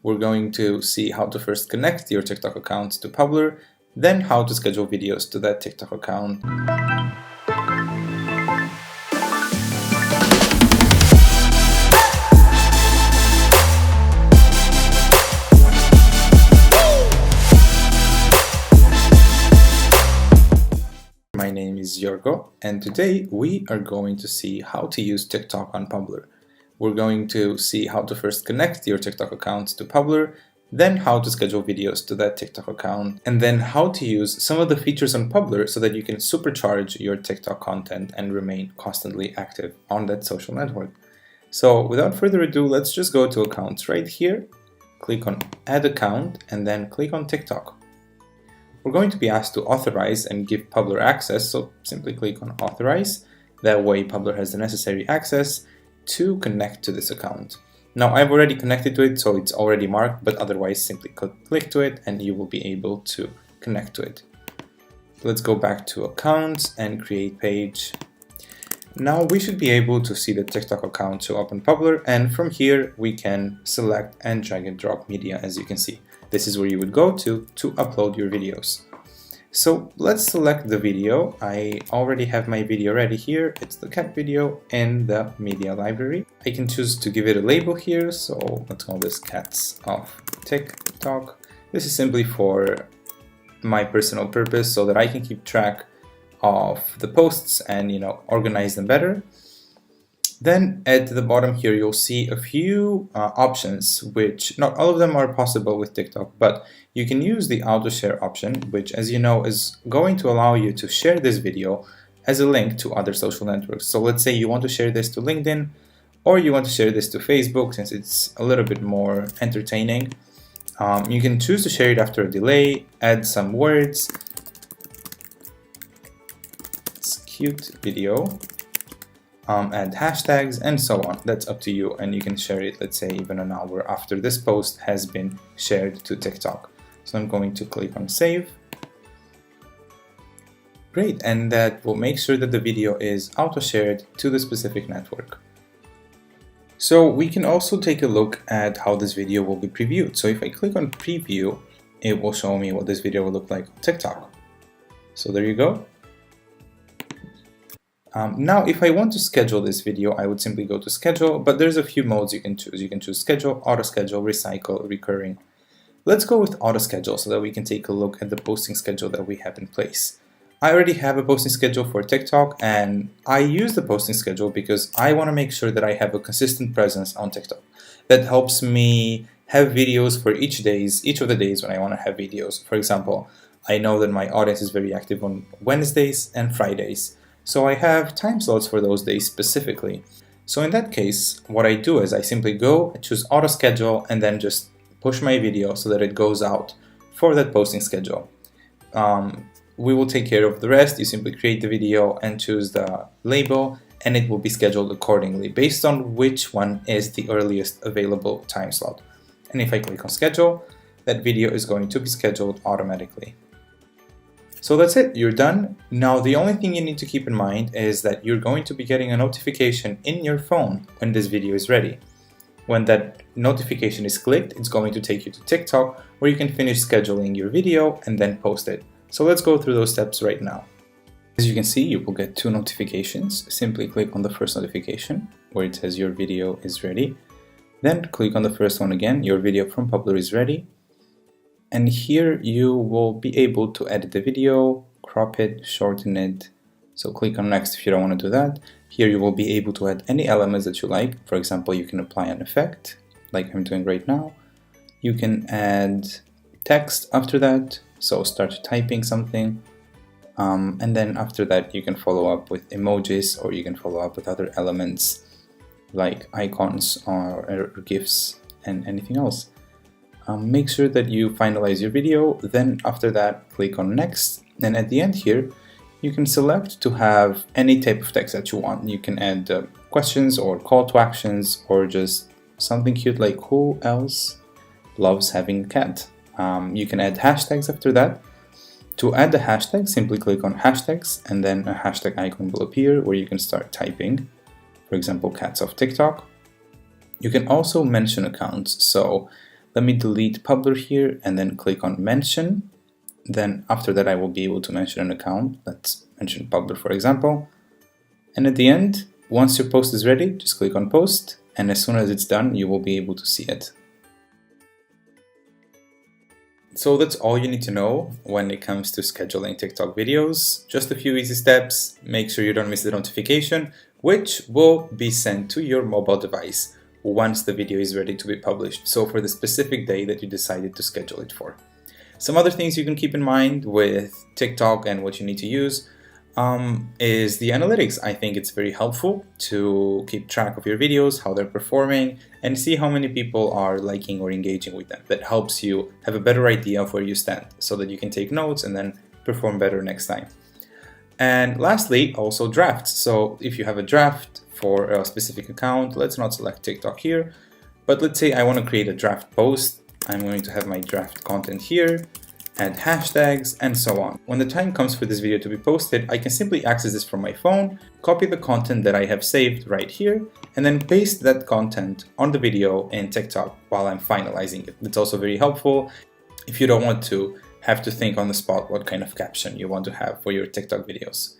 we're going to see how to first connect your TikTok account to Publer, then how to schedule videos to that TikTok account. My name is Yorgo, and today we are going to see how to use TikTok on Publer. We're going to see how to first connect your TikTok account to Publer, then how to schedule videos to that TikTok account, and then how to use some of the features on Publer so that you can supercharge your TikTok content and remain constantly active on that social network. So without further ado, let's just go to Accounts right here, click on Add Account, and then click on TikTok. We're going to be asked to authorize and give Publer access, so simply click on Authorize. That way Publer has the necessary access to connect to this account. Now I've already connected to it, so it's already marked, but otherwise simply click to it and you will be able to connect to it. Let's go back to Accounts and Create Page. Now we should be able to see the TikTok account show up on Publer, and from here we can select and drag and drop media. As you can see, this is where you would go to upload your videos. So let's select the video. I already have my video ready here. It's the cat video in the media library. I can choose to give it a label here, so let's call this Cats of TikTok. This is simply for my personal purpose so that I can keep track of the posts and organize them better. Then at the bottom here you'll see a few options, which not all of them are possible with TikTok, but you can use the auto share option, which, as you know, is going to allow you to share this video as a link to other social networks. So let's say you want to share this to LinkedIn, or you want to share this to Facebook, since it's a little bit more entertaining. You can choose to share it after a delay, add some words. It's cute video. Add hashtags and so on. That's up to you, and you can share it, let's say, even an hour after this post has been shared to TikTok. So I'm going to click on Save. Great, and that will make sure that the video is auto-shared to the specific network. So we can also take a look at how this video will be previewed. So if I click on Preview, it will show me what this video will look like on TikTok. So there you go. Now, if I want to schedule this video, I would simply go to Schedule, but there's a few modes you can choose. You can choose Schedule, Auto Schedule, Recycle, Recurring. Let's go with Auto Schedule so that we can take a look at the posting schedule that we have in place. I already have a posting schedule for TikTok, and I use the posting schedule because I want to make sure that I have a consistent presence on TikTok. That helps me have videos for each of the days when I want to have videos. For example, I know that my audience is very active on Wednesdays and Fridays. So I have time slots for those days specifically. So in that case, what I do is I simply go and choose auto schedule and then just push my video so that it goes out for that posting schedule. We will take care of the rest. You simply create the video and choose the label, and it will be scheduled accordingly based on which one is the earliest available time slot. And if I click on schedule, that video is going to be scheduled automatically. So that's it, you're done. Now the only thing you need to keep in mind is that you're going to be getting a notification in your phone when this video is ready. When that notification is clicked, it's going to take you to TikTok, where you can finish scheduling your video and then post it. So let's go through those steps right now. As you can see, you will get two notifications. Simply click on the first notification where it says your video is ready. Then click on the first one again, your video from Publer is ready. And here you will be able to edit the video, crop it, shorten it. So click on next if you don't want to do that. Here you will be able to add any elements that you like. For example, you can apply an effect like I'm doing right now. You can add text after that. So start typing something. And then after that you can follow up with emojis, or you can follow up with other elements like icons or GIFs and anything else. Make sure that you finalize your video, then after that click on next, and at the end here you can select to have any type of text that you want. You can add questions or call to actions, or just something cute like who else loves having a cat. You can add hashtags after that. To add the hashtag, simply click on hashtags, and then a hashtag icon will appear where you can start typing. For example, cats of TikTok. You can also mention accounts. So Let me delete Publer here and then click on mention. Then after that I will be able to mention an account. Let's mention Publer, for example. And at the end, once your post is ready, just click on post, and as soon as it's done, you will be able to see it. So that's all you need to know when it comes to scheduling TikTok videos. Just a few easy steps. Make sure you don't miss the notification, which will be sent to your mobile device once the video is ready to be published. So for the specific day that you decided to schedule it for. Some other things you can keep in mind with TikTok and what you need to use is the analytics. I think it's very helpful to keep track of your videos, how they're performing, and see how many people are liking or engaging with them. That helps you have a better idea of where you stand so that you can take notes and then perform better next time. And lastly, also drafts. So if you have a draft for a specific account, let's not select TikTok here, but let's say I want to create a draft post. I'm going to have my draft content here, add hashtags, and so on. When the time comes for this video to be posted, I can simply access this from my phone, copy the content that I have saved right here, and then paste that content on the video in TikTok while I'm finalizing it. It's also very helpful if you don't want to have to think on the spot what kind of caption you want to have for your TikTok videos.